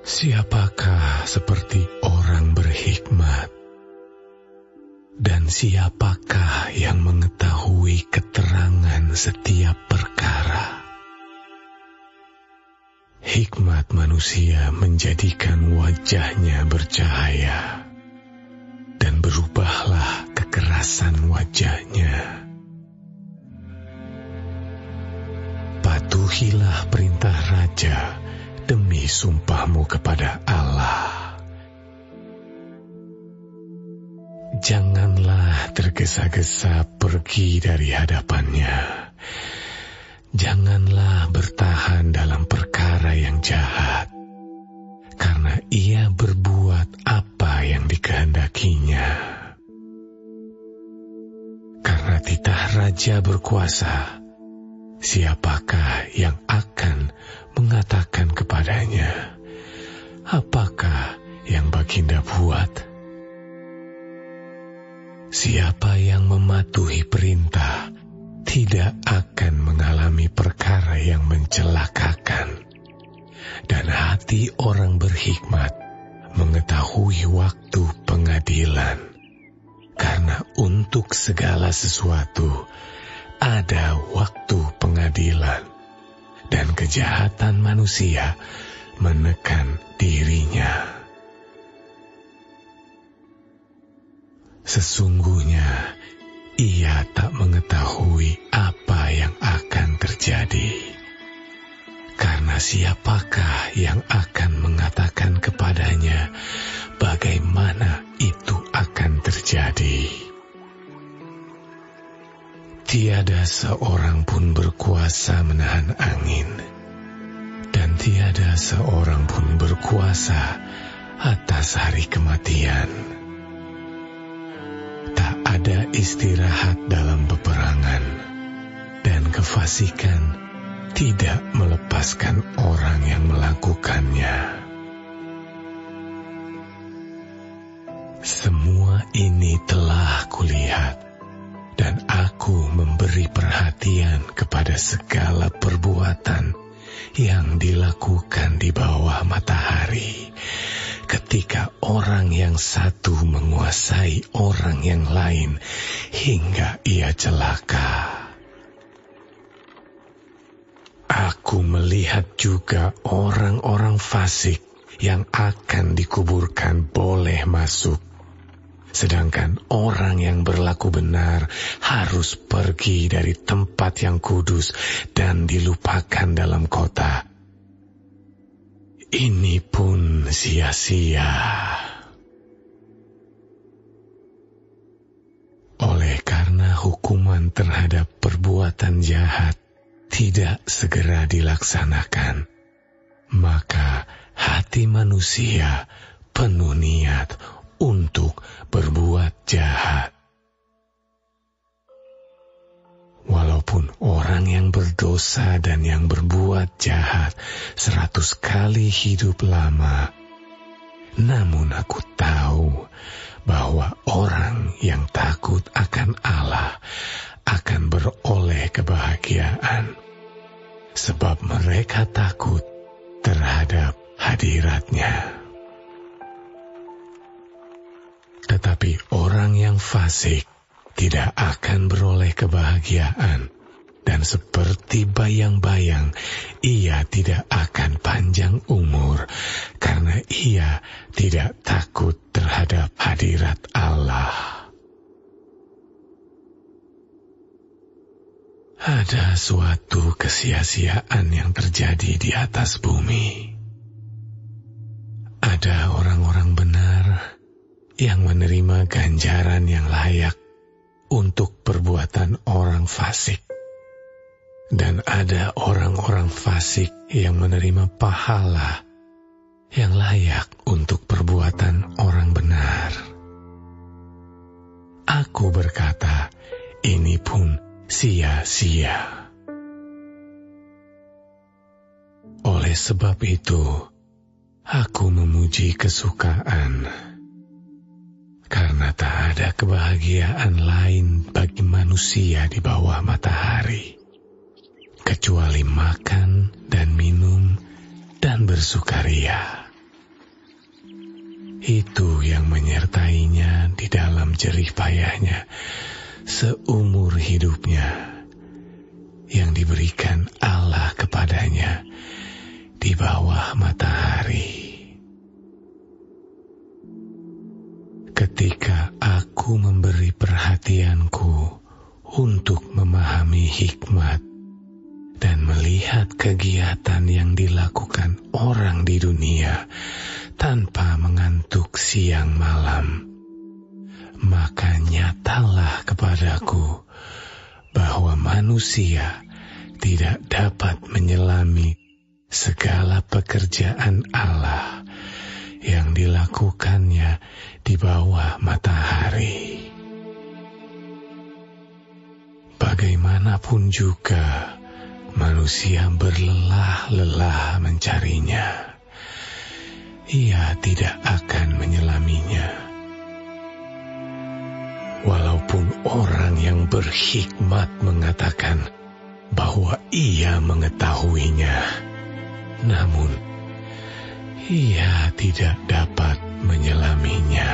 Siapakah seperti orang berhikmat? Dan siapakah yang mengetahui keterangan setiap perkara? Hikmat manusia menjadikan wajahnya bercahaya, dan berubahlah kekerasan wajahnya. Patuhilah perintah raja demi sumpahmu kepada Allah. Janganlah tergesa-gesa pergi dari hadapannya. Janganlah bertahan dalam perkara yang jahat, karena ia berbuat apa yang dikehendakinya. Karena titah raja berkuasa, siapakah yang akan mengatakan kepadanya, apakah yang Baginda buat? Siapa yang mematuhi perintah tidak akan mengalami perkara yang mencelakakan, dan hati orang berhikmat mengetahui waktu pengadilan, karena untuk segala sesuatu ada waktu pengadilan, dan kejahatan manusia menekan dirinya. Sesungguhnya ia tak mengetahui apa yang akan terjadi, karena siapakah yang akan mengatakan kepadanya bagaimana itu akan terjadi? Tiada seorang pun berkuasa menahan angin, dan tiada seorang pun berkuasa atas hari kematian. Tak ada istirahat dalam peperangan, dan kefasikan tidak melepaskan orang yang melakukannya. Semua ini telah kulihat, dan aku memberi perhatian kepada segala perbuatan yang dilakukan di bawah matahari, ketika orang yang satu menguasai orang yang lain hingga ia celaka. Aku melihat juga orang-orang fasik yang akan dikuburkan boleh masuk, sedangkan orang yang berlaku benar harus pergi dari tempat yang kudus dan dilupakan dalam kota. Ini pun sia-sia. Oleh karena hukuman terhadap perbuatan jahat tidak segera dilaksanakan, maka hati manusia penuh niat untuk berbuat jahat. Walaupun orang yang berdosa dan yang berbuat jahat 100 kali hidup lama, namun aku tahu bahwa orang yang takut akan Allah akan beroleh kebahagiaan, sebab mereka takut terhadap hadirat-Nya. Tetapi orang yang fasik tidak akan beroleh kebahagiaan, dan seperti bayang-bayang ia tidak akan panjang umur, karena ia tidak takut terhadap hadirat Allah. Ada suatu kesia-siaan yang terjadi di atas bumi. Ada orang-orang benar yang menerima ganjaran yang layak untuk perbuatan orang fasik, dan ada orang-orang fasik yang menerima pahala yang layak untuk perbuatan orang benar. Aku berkata, ini pun sia-sia. Oleh sebab itu, aku memuji kesukaan, karena tak ada kebahagiaan lain bagi manusia di bawah matahari, kecuali makan dan minum dan bersukaria, Itu yang menyertainya di dalam jerih payahnya seumur hidupnya, yang diberikan Allah kepadanya di bawah matahari. Ketika aku memberi perhatianku untuk memahami hikmat dan melihat kegiatan yang dilakukan orang di dunia tanpa mengantuk siang malam, maka nyatalah kepadaku bahwa manusia tidak dapat menyelami segala pekerjaan Allah yang dilakukannya di bawah matahari. Bagaimanapun juga manusia berlelah-lelah mencarinya, ia tidak akan menyelaminya. Walaupun orang yang berhikmat mengatakan bahwa ia mengetahuinya, namun ia tidak dapat menyelaminya.